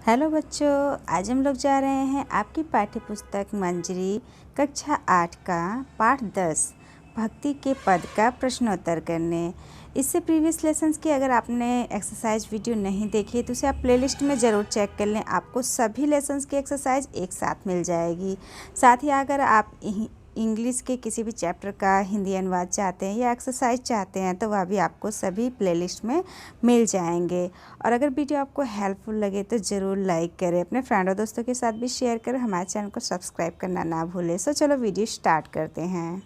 Hello बच्चों, आज हम लोग जा रहे हैं आपकी पाठ्य पुस्तक मंजरी कक्षा 8 का पाठ 10 भक्ति के पद का प्रश्नोत्तर करने। इससे प्रीवियस लेसन्स की अगर आपने एक्सरसाइज वीडियो नहीं देखी तो उसे आप प्लेलिस्ट में ज़रूर चेक कर लें। आपको सभी लेसन्स की एक्सरसाइज एक साथ मिल जाएगी। साथ ही अगर आप इंग्लिश के किसी भी चैप्टर का हिंदी अनुवाद चाहते हैं या एक्सरसाइज चाहते हैं तो वह भी आपको सभी प्लेलिस्ट में मिल जाएंगे। और अगर वीडियो आपको हेल्पफुल लगे तो ज़रूर लाइक करें, अपने फ्रेंड और दोस्तों के साथ भी शेयर करें, हमारे चैनल को सब्सक्राइब करना ना भूलें। सो चलो वीडियो स्टार्ट करते हैं।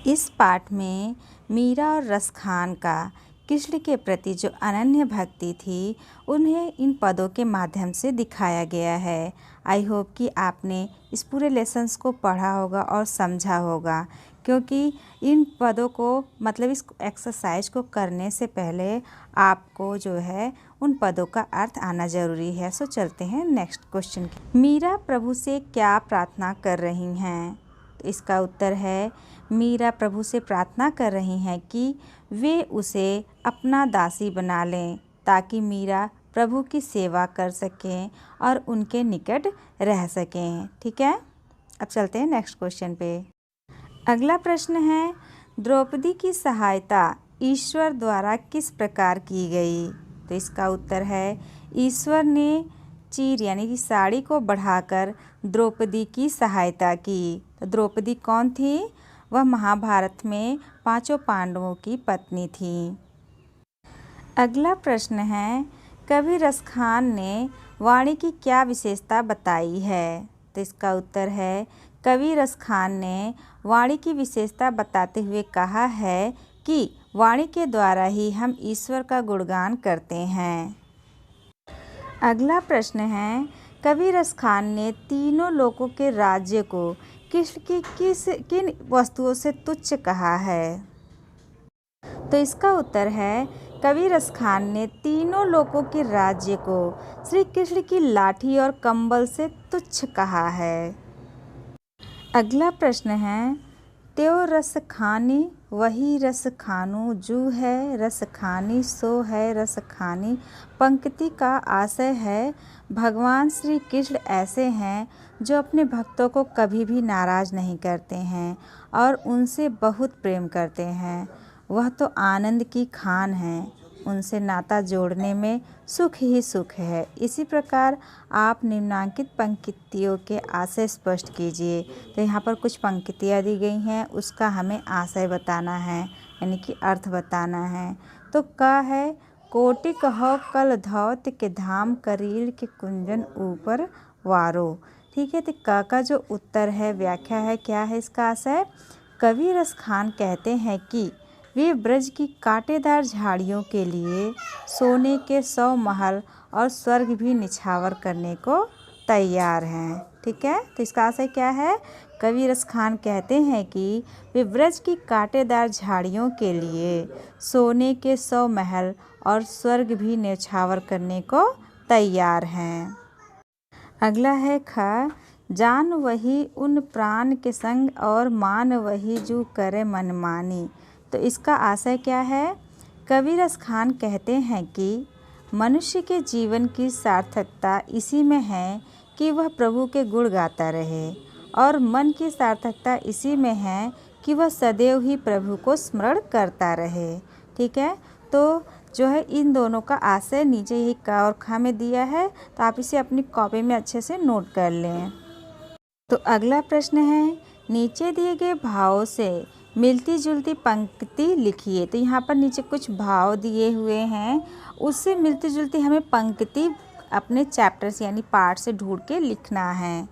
इस पाठ में मीरा और रसखान का कृष्ण के प्रति जो अनन्य भक्ति थी उन्हें इन पदों के माध्यम से दिखाया गया है। आई होप कि आपने इस पूरे लेसन्स को पढ़ा होगा और समझा होगा, क्योंकि इन पदों को मतलब इस एक्सरसाइज को करने से पहले आपको जो है उन पदों का अर्थ आना ज़रूरी है। सो चलते हैं नेक्स्ट क्वेश्चन की। मीरा प्रभु से क्या प्रार्थना कर रही हैं? तो इसका उत्तर है मीरा प्रभु से प्रार्थना कर रही हैं कि वे उसे अपना दासी बना लें ताकि मीरा प्रभु की सेवा कर सकें और उनके निकट रह सकें। ठीक है, अब चलते हैं नेक्स्ट क्वेश्चन पे। अगला प्रश्न है, द्रौपदी की सहायता ईश्वर द्वारा किस प्रकार की गई? तो इसका उत्तर है ईश्वर ने चीर यानी कि साड़ी को बढ़ाकर द्रौपदी की सहायता की। तो द्रौपदी कौन थी? वह महाभारत में 5 पांडवों की पत्नी थी। अगला प्रश्न है, कवि रसखान ने वाणी की क्या विशेषता बताई है? तो इसका उत्तर है कवि रसखान ने वाणी की विशेषता बताते हुए कहा है कि वाणी के द्वारा ही हम ईश्वर का गुणगान करते हैं। अगला प्रश्न है, कवि रसखान ने तीनों लोकों के राज्य को कृष्ण की किन वस्तुओं से तुच्छ कहा है? तो इसका उत्तर है कवि रसखान ने तीनों लोकों के राज्य को श्री कृष्ण की लाठी और कंबल से तुच्छ कहा है। अगला प्रश्न है, त्यो रस खानी वही रस खानू, जू है रस खानी सो है रस खानी। पंक्ति का आशय है भगवान श्री कृष्ण ऐसे हैं जो अपने भक्तों को कभी भी नाराज़ नहीं करते हैं और उनसे बहुत प्रेम करते हैं। वह तो आनंद की खान है, उनसे नाता जोड़ने में सुख ही सुख है। इसी प्रकार आप निम्नांकित पंक्तियों के आशय स्पष्ट कीजिए। तो यहाँ पर कुछ पंक्तियाँ दी गई हैं, उसका हमें आशय बताना है यानी कि अर्थ बताना है। तो का है कोटि कहो कल धौत के धाम करील के कुंजन ऊपर वारो। ठीक है, तो का जो उत्तर है व्याख्या है, क्या है इसका आशय? कवि रसखान कहते हैं कि वे ब्रज की कांटेदार झाड़ियों के लिए सोने के 100 महल और स्वर्ग भी निछावर करने को तैयार हैं। ठीक है, तो इसका आशय क्या है? कवि रसखान कहते हैं कि वे ब्रज की कांटेदार झाड़ियों के लिए सोने के 100 महल और स्वर्ग भी निछावर करने को तैयार हैं। अगला है ख, जान वही उन प्राण के संग और मान वही जो करे मनमानी। तो इसका आशय क्या है? कवि रसखान कहते हैं कि मनुष्य के जीवन की सार्थकता इसी में है कि वह प्रभु के गुण गाता रहे और मन की सार्थकता इसी में है कि वह सदैव ही प्रभु को स्मरण करता रहे। ठीक है, तो जो है इन दोनों का आशय नीचे ही क और ख में दिया है, तो आप इसे अपनी कॉपी में अच्छे से नोट कर लें। तो अगला प्रश्न है, नीचे दिए गए भावों से मिलती जुलती पंक्ति लिखिए। तो यहाँ पर नीचे कुछ भाव दिए हुए हैं, उससे मिलती जुलती हमें पंक्ति अपने चैप्टर से यानी पार्ट से ढूंढ के लिखना है।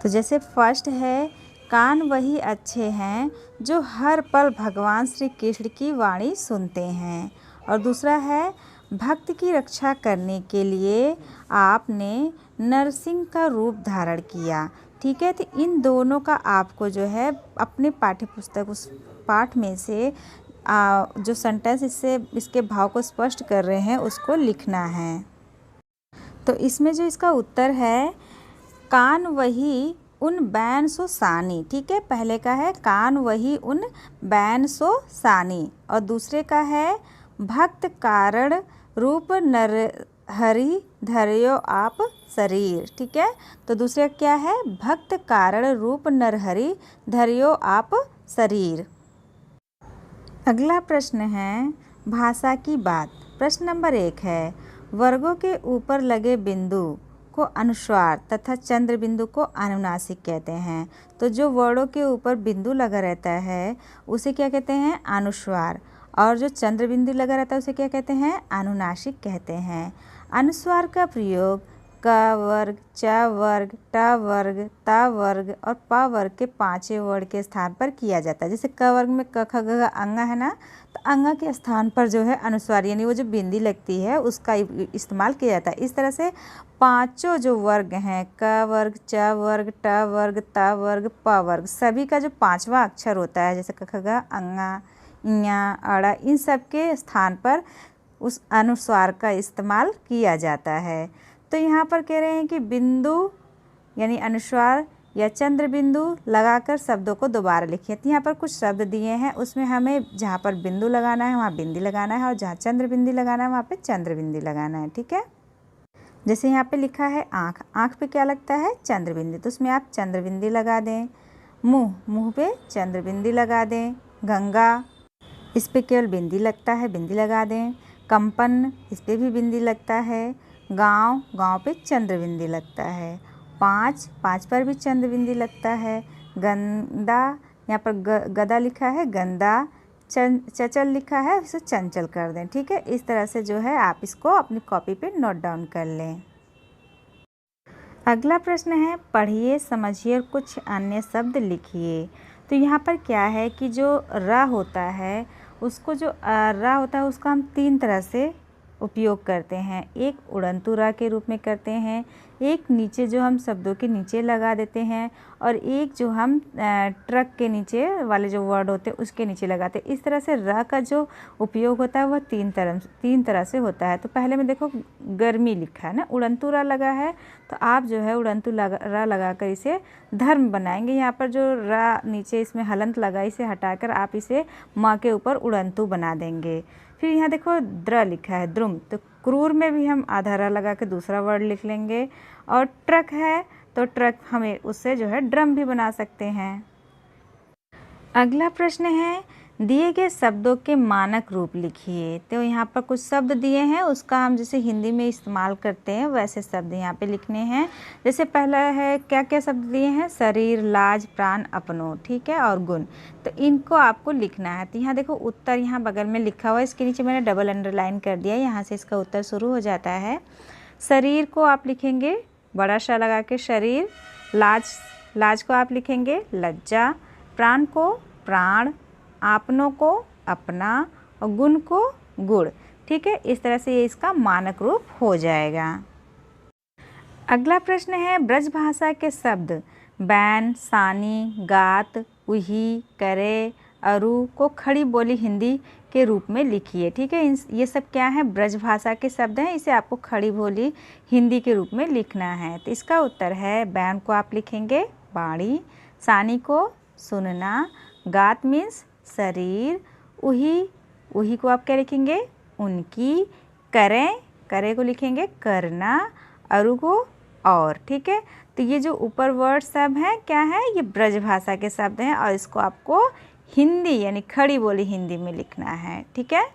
तो जैसे फर्स्ट है, कान वही अच्छे हैं जो हर पल भगवान श्री कृष्ण की वाणी सुनते हैं। और दूसरा है, भक्त की रक्षा करने के लिए आपने नरसिंह का रूप धारण किया। ठीक है, तो इन दोनों का आपको जो है अपने पाठ्य पुस्तक उस पाठ में से जो सेंटेंस इसके भाव को स्पष्ट कर रहे हैं उसको लिखना है। तो इसमें जो इसका उत्तर है, कान वही उन बैन सो सानी। ठीक है, पहले का है कान वही उन बैन सो सानी और दूसरे का है भक्त कारण रूप हरि धर्यो आप शरीर, ठीक है। तो दूसरा क्या है, भक्त कारण रूप नरहरि धर्यो आप शरीर। अगला प्रश्न है भाषा की बात। प्रश्न नंबर 1 है, वर्गों के ऊपर लगे बिंदु को अनुस्वार तथा चंद्र बिंदु को अनुनासिक कहते हैं। तो जो वर्णों के ऊपर बिंदु लगा रहता है उसे क्या कहते हैं, अनुस्वार, और जो चंद्र बिंदु लगा रहता है उसे क्या कहते हैं, अनुनासिक कहते हैं। अनुस्वार का प्रयोग क वर्ग, च वर्ग, ट वर्ग, त वर्ग और प वर्ग के 5वें वर्ण के स्थान पर किया जाता है। जैसे क वर्ग में क ख ग घ अंगा है ना, तो अंगा के स्थान पर जो है अनुस्वार यानी वो जो बिंदी लगती है उसका इस्तेमाल किया जाता है। इस तरह से 5 जो वर्ग हैं, क वर्ग, च वर्ग, ट वर्ग, त वर्ग, प वर्ग, सभी का जो 5वां अक्षर होता है, जैसे क ख ग अंगा, ञ, अड़ा, इन सब के स्थान पर उस अनुस्वार का इस्तेमाल किया जाता है। तो यहाँ पर कह रहे हैं कि बिंदु यानी अनुस्वार या चंद्र बिंदु लगाकर शब्दों को दोबारा लिखिए। तो यहाँ पर कुछ शब्द दिए हैं, उसमें हमें जहाँ पर बिंदु लगाना है वहाँ बिंदी लगाना है और जहाँ चंद्र बिंदी लगाना है वहाँ पे चंद्र बिंदी लगाना है, ठीक है। जैसे यहाँ पे लिखा है आँख, आँख पे क्या लगता है, चंद्र बिंदी, तो उसमें आप चंद्र बिंदी लगा दें। मुँह, मुँह पे चंद्र बिंदी लगा दें। गंगा, इस पे केवल बिंदी लगता है, बिंदी लगा दें। कंपन, इस पे भी बिंदी लगता है। गांव, गांव पे चंद्र बिंदी लगता है। पाँच, पाँच पर भी चंद्र बिंदी लगता है। गंदा, यहाँ पर गदा लिखा है, गंदा। चंचल लिखा है, इसे चंचल कर दें, ठीक है। इस तरह से जो है आप इसको अपनी कॉपी पे नोट डाउन कर लें। अगला प्रश्न है, पढ़िए, समझिए और कुछ अन्य शब्द लिखिए। तो यहाँ पर क्या है कि जो र होता है उसको, जो र होता है उसका हम 3 तरह से उपयोग करते हैं। एक उड़ंतु र के रूप में करते हैं, एक नीचे जो हम शब्दों के नीचे लगा देते हैं, और एक जो हम ट्रक के नीचे वाले जो वर्ड होते हैं उसके नीचे लगाते हैं। इस तरह से र का जो उपयोग होता है वह 3 तरह से होता है। तो पहले में देखो गर्मी लिखा है ना, उड़ंतु र लगा है, तो आप जो है उड़ंतु र लगा कर इसे धर्म बनाएंगे। यहाँ पर जो र नीचे इसमें हलंत लगा, इसे हटाकर आप इसे माँ के ऊपर उड़ंतु बना देंगे। फिर यहाँ देखो द्र लिखा है, द्रुम, तो क्रूर में भी हम आधा र लगा के दूसरा वर्ड लिख लेंगे। और ट्रक है तो ट्रक हमें उससे जो है ड्रम भी बना सकते हैं। अगला प्रश्न है, दिए गए शब्दों के मानक रूप लिखिए। तो यहाँ पर कुछ शब्द दिए हैं, उसका हम जैसे हिंदी में इस्तेमाल करते हैं वैसे शब्द यहाँ पे लिखने हैं। जैसे पहला है, क्या क्या शब्द दिए हैं, शरीर, लाज, प्राण, अपनों, ठीक है, और गुण। तो इनको आपको लिखना है। तो यहाँ देखो उत्तर यहाँ बगल में लिखा हुआ है, इसके नीचे मैंने डबल अंडरलाइन कर दिया, यहाँ से इसका उत्तर शुरू हो जाता है। शरीर को आप लिखेंगे बड़ा सा लगा के शरीर। लाज को आप लिखेंगे लज्जा। प्राण को प्राण। आपनों को अपना, और गुण को गुण, ठीक है। इस तरह से ये इसका मानक रूप हो जाएगा। अगला प्रश्न है, ब्रज भाषा के शब्द बैन, सानी, गात, उही, करे, अरु को खड़ी बोली हिंदी के रूप में लिखिए, ठीक है। ये सब क्या है, ब्रज भाषा के शब्द हैं, इसे आपको खड़ी बोली हिंदी के रूप में लिखना है। तो इसका उत्तर है, बैन को आप लिखेंगे बाणी, सानी को सुनना, गात मीन्स शरीर, उही को आप क्या लिखेंगे उनकी, करे को लिखेंगे करना, अरु को और, ठीक है। तो ये जो ऊपर वर्ड सब हैं क्या है, ये ब्रज भाषा के शब्द हैं और इसको आपको हिंदी यानी खड़ी बोली हिंदी में लिखना है, ठीक है।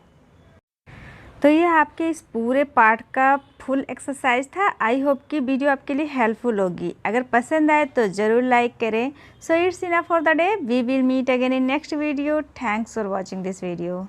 तो ये आपके इस पूरे पाठ का फुल एक्सरसाइज था। आई होप कि वीडियो आपके लिए हेल्पफुल होगी। अगर पसंद आए तो ज़रूर लाइक करें। So it's enough for the day, we will meet again in next video. Thanks for watching this video.